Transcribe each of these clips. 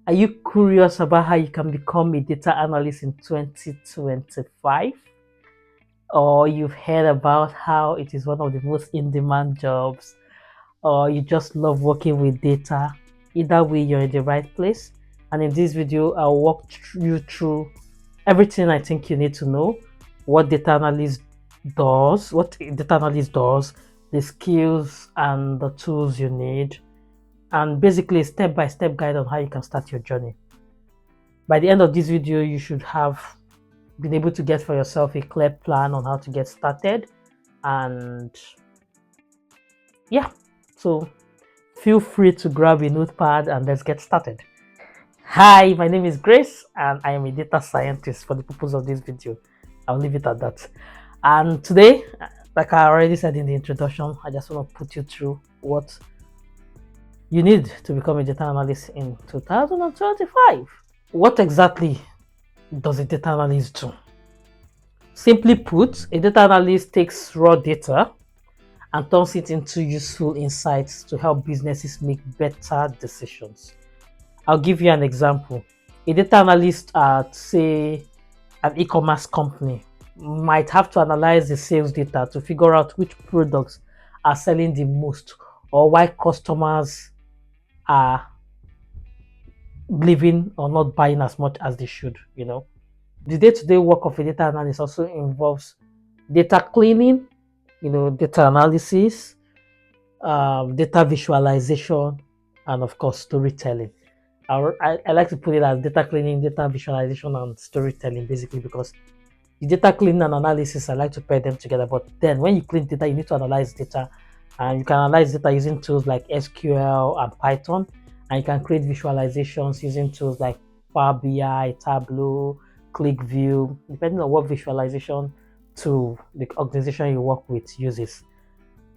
Are you curious about how you can become a data analyst in 2025? Or you've heard about how it is one of the most in-demand jobs, or you just love working with data? Either way, you're in the right place. And in this video, I'll walk you through everything I think you need to know, what data analyst does, the skills and the tools you need, and basically a step-by-step guide on how you can start your journey. By the end of this video, you should have been able to get for yourself a clear plan on how to get started. And yeah, so feel free to grab a notepad and let's get started. Hi, my name is Grace and I am a data scientist for the purpose of this video. I'll leave it at that. And today, like I already said in the introduction, I just want to put you through what you need to become a data analyst in 2025. What exactly does a data analyst do? Simply put, a data analyst takes raw data and turns it into useful insights to help businesses make better decisions. I'll give you an example. A data analyst at, say, an e-commerce company might have to analyze the sales data to figure out which products are selling the most or why customers are leaving or not buying as much as they should. The day-to-day work of a data analyst also involves data cleaning, data analysis, data visualization, and of course storytelling. I like to put it as data cleaning, data visualization, and storytelling, basically, because the data cleaning and analysis, I like to pair them together. But then when you clean data, you need to analyze data, and you can analyze data using tools like SQL and Python, and you can create visualizations using tools like Power BI, Tableau, ClickView, depending on what visualization tool the organization you work with uses.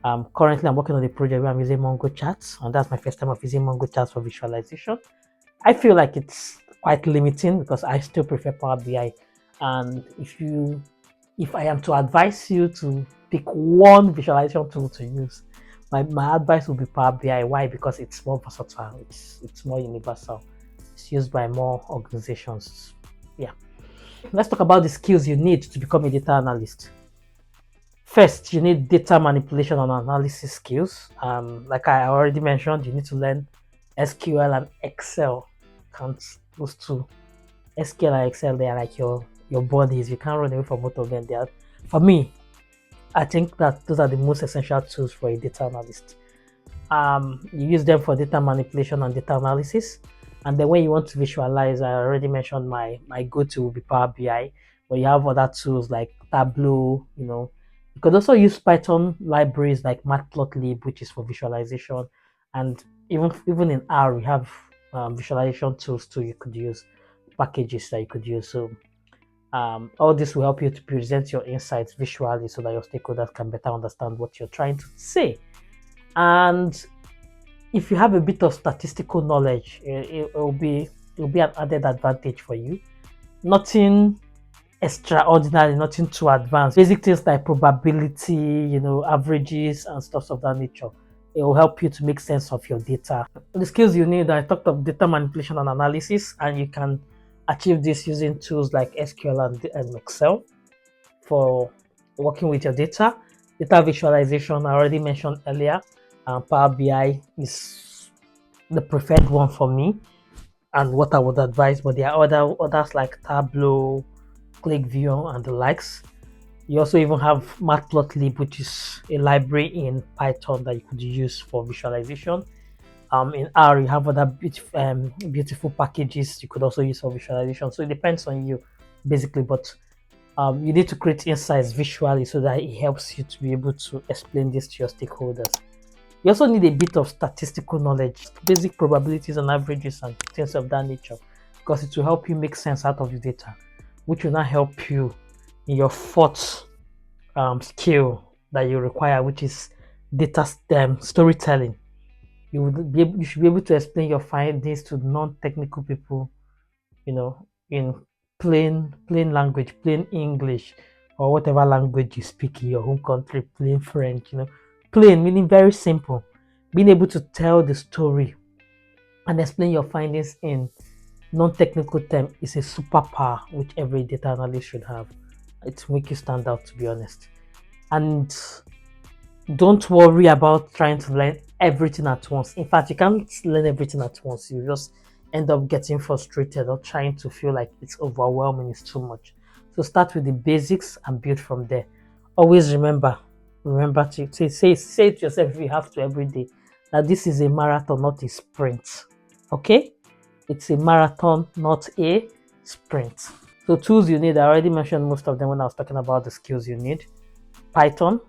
Currently, I'm working on a project where I'm using Mongo Charts, and that's my first time of using Mongo Charts for visualization. I feel like it's quite limiting because I still prefer Power BI. And if I am to advise you to pick one visualization tool to use, my advice would be Power BI. Why? Because it's more versatile, it's more universal, it's used by more organizations. Yeah. Let's talk about the skills you need to become a data analyst. First, you need data manipulation and analysis skills. Like I already mentioned, you need to learn SQL and Excel. Those two, SQL and Excel, they are like your bodies. You can't run away from both of them. For me, I think that those are the most essential tools for a data analyst. You use them for data manipulation and data analysis. And then when you want to visualize, I already mentioned my go-to will be Power BI, but you have other tools like Tableau. You could also use Python libraries like Matplotlib, which is for visualization, and even in R we have visualization tools too. You could use packages that you could use. So all this will help you to present your insights visually so that your stakeholders can better understand what you're trying to say. And if you have a bit of statistical knowledge, it will be an added advantage for you. Nothing extraordinary, nothing too advanced. Basic things like probability, averages and stuff of that nature. It will help you to make sense of your data. The skills you need, I talked of data manipulation and analysis, and you can achieve this using tools like SQL and Excel for working with your data. Data visualization, I already mentioned earlier. Power BI is the preferred one for me and what I would advise, but there are others like Tableau, ClickView, and the likes. You also even have Matplotlib, which is a library in Python that you could use for visualization. In R, you have other beautiful packages you could also use for visualization. So it depends on you, basically, but you need to create insights visually so that it helps you to be able to explain this to your stakeholders. You also need a bit of statistical knowledge, basic probabilities and averages and things of that nature, because it will help you make sense out of the data, which will not help you in your fourth skill that you require, which is data storytelling. You should be able to explain your findings to non-technical people, in plain language, plain English, or whatever language you speak in your home country, plain French, plain meaning very simple. Being able to tell the story and explain your findings in Non-technical term, is a superpower which every data analyst should have. It makes you stand out, to be honest. And don't worry about trying to learn everything at once. In fact, you can't learn everything at once. You just end up getting frustrated or trying to feel like it's overwhelming, it's too much. So start with the basics and build from there. Always remember to say to yourself, if you have to every day, that this is a marathon, not a sprint. Okay? It's a marathon, not a sprint. So tools you need, I already mentioned most of them when I was talking about the skills you need. Python.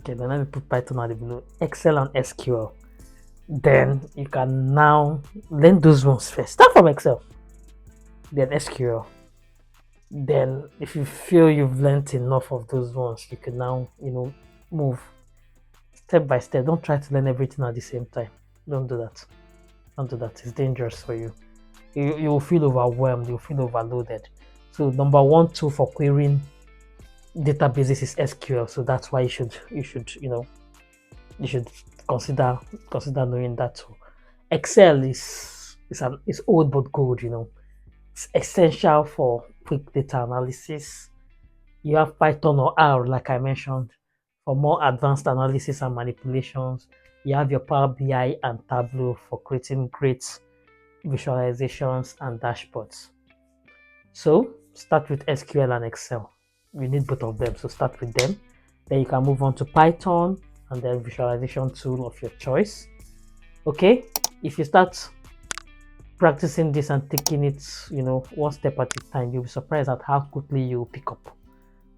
Okay, then let me put Python at the below. Excel and SQL. Then you can now learn those ones first. Start from Excel, then SQL. Then if you feel you've learned enough of those ones, you can now, move step by step. Don't try to learn everything at the same time. Don't do that. Don't do that. It's dangerous for you. You will feel overwhelmed. You'll feel overloaded. So number one tool for querying databases is SQL. So that's why you should consider knowing that tool. Excel is old but gold. It's essential for quick data analysis. You have Python or R, like I mentioned, for more advanced analysis and manipulations. You have your Power BI and Tableau for creating great visualizations and dashboards. So start with SQL and Excel. You need both of them, so start with them. Then you can move on to Python and then visualization tool of your choice. Okay, if you start practicing this and taking it, one step at a time, you'll be surprised at how quickly you pick up.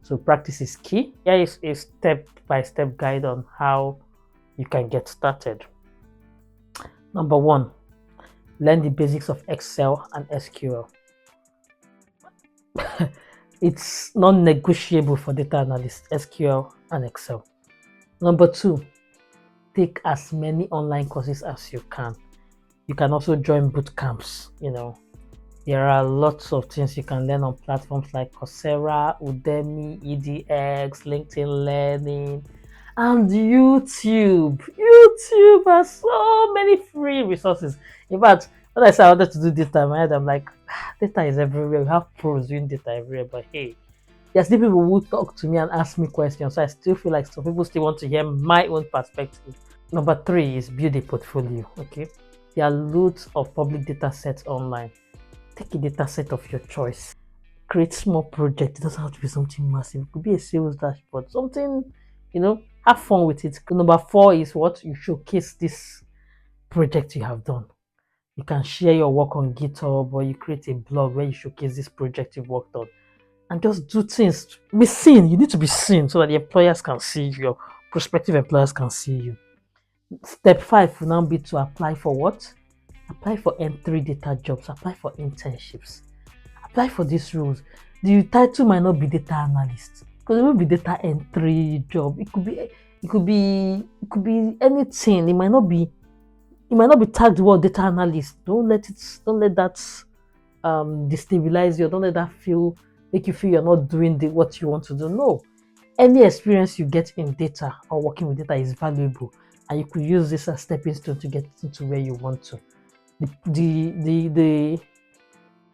So practice is key. Here is a step-by-step guide on how you can get started. Number one, learn the basics of Excel and SQL. It's non-negotiable for data analysts, SQL and Excel. Number two, take as many online courses as you can. You can also join boot camps. There are lots of things you can learn on platforms like Coursera, Udemy, EDX, LinkedIn Learning, and YouTube. YouTube has so many free resources. In fact, when I said I wanted to do data in my head, I'm like, data is everywhere. We have pros doing data everywhere, but hey, there's still people who talk to me and ask me questions. So I still feel like some people still want to hear my own perspective. Number three is build a portfolio. Okay, there are loads of public data sets online. Take a data set of your choice. Create small project. It doesn't have to be something massive. It could be a sales dashboard, something, have fun with it. Number four is what you showcase this project you have done. You can share your work on GitHub, or you create a blog where you showcase this project you've worked on, and just do things. Be seen. You need to be seen so that the employers can see you, your prospective employers can see you. Step 5 will now be to apply for what? Apply for N3 data jobs. Apply for internships. Apply for these roles. The title might not be data analyst, because it will be data N3 job. It could be anything. It might not be tagged the word data analyst. Don't let that destabilize you. Don't let that make you feel you're not doing what you want to do. No, any experience you get in data or working with data is valuable, and you could use this as a stepping stone to get into where you want to.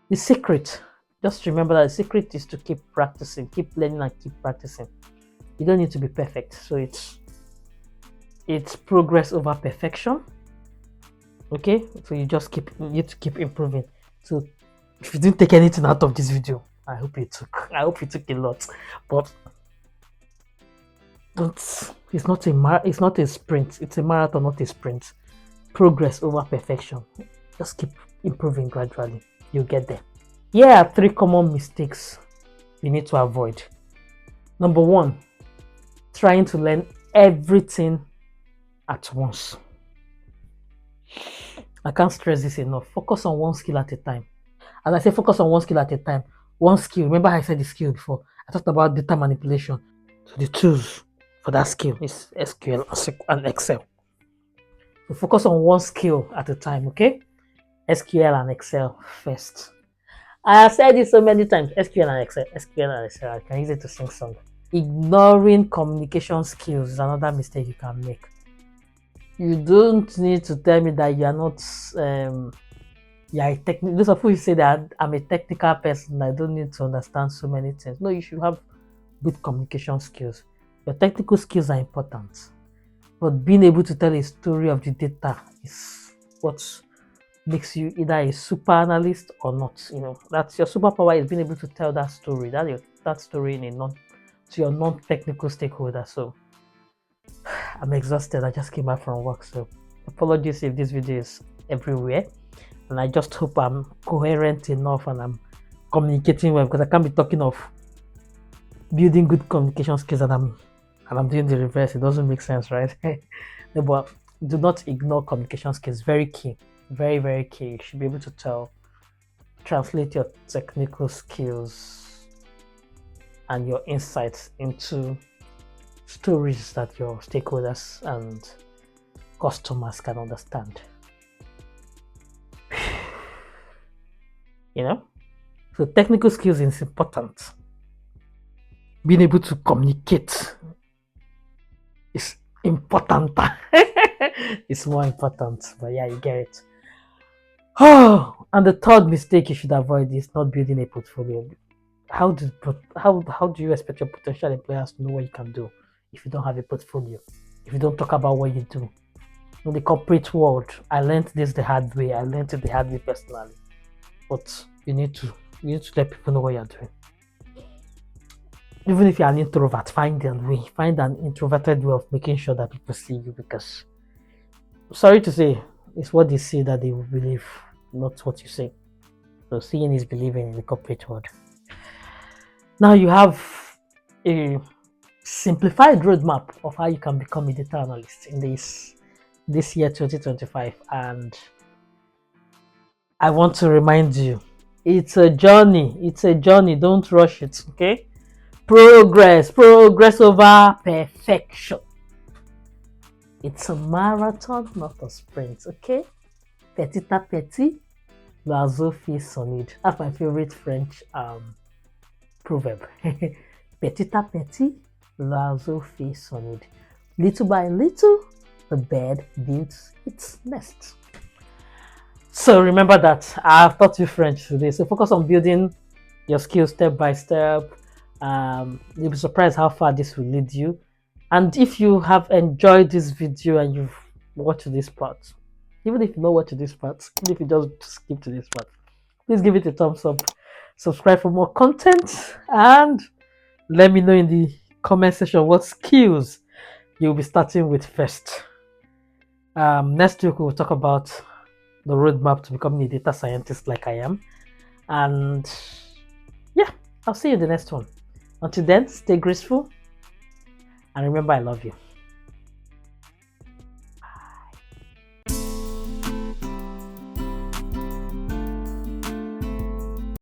The secret, just remember that the secret is to keep practicing, keep learning, and keep practicing. You don't need to be perfect, so it's progress over perfection. Okay, so you need to keep improving. So if you didn't take anything out of this video, I hope you took a lot, but it's not a sprint. It's a marathon, not a sprint. Progress over perfection. Just keep improving gradually. You'll get there. Here are 3 common mistakes you need to avoid. Number 1, trying to learn everything at once. I can't stress this enough. Focus on one skill at a time. As I say, focus on one skill at a time. One skill. Remember I said the skill before. I talked about data manipulation. So the tools for that skill is SQL and Excel. So focus on one skill at a time, okay? SQL and Excel first. I have said this so many times. SQL and Excel. I can use it to sing song. Ignoring communication skills is another mistake you can make. You don't need to tell me that you are not Yeah, those of you say that I'm a technical person, I don't need to understand so many things. No, you should have good communication skills. Your technical skills are important, but being able to tell a story of the data is what makes you either a super analyst or not. That's your superpower, is being able to tell that story, that story in a non to your non-technical stakeholder. So I'm exhausted. I just came back from work, so apologies if this video is everywhere. And I just hope I'm coherent enough and I'm communicating well, because I can't be talking of building good communication skills and I'm doing the reverse. It doesn't make sense, right? No, but do not ignore communication skills. Very key, very very key. You should be able to translate your technical skills and your insights into stories that your stakeholders and customers can understand. So technical skills is important. Being able to communicate is important. It's more important, but yeah, you get it. Oh, and the third mistake you should avoid is not building a portfolio. How do you expect your potential employers to know what you can do if you don't have a portfolio? If you don't talk about what you do? In the corporate world, I learned this the hard way. I learned it the hard way personally. But you need to let people know what you're doing. Even if you're an introvert, find an introverted way of making sure that people see you, because sorry to say, it's what they say that they will believe, not what you say. So seeing is believing in the corporate world. Now you have a simplified roadmap of how you can become a data analyst in this year 2025, and I want to remind you, it's a journey. Don't rush it, okay? Progress over perfection. It's a marathon, not a sprint, okay? Petit à petit, l'oiseau fait son nid. That's my favorite French proverb. Petit à petit, l'oiseau fait son nid. Little by little, the bird builds its nest. So remember that I've taught you French today. So focus on building your skills step by step. You'll be surprised how far this will lead you. And if you have enjoyed this video and you've watched this part, even if you know what to this part, even if you just skip to this part, please give it a thumbs up, subscribe for more content, and let me know in the comment section what skills you'll be starting with first. Next week we'll talk about the roadmap to becoming a data scientist like I am. And yeah, I'll see you in the next one. Until then, stay graceful and remember, I love you.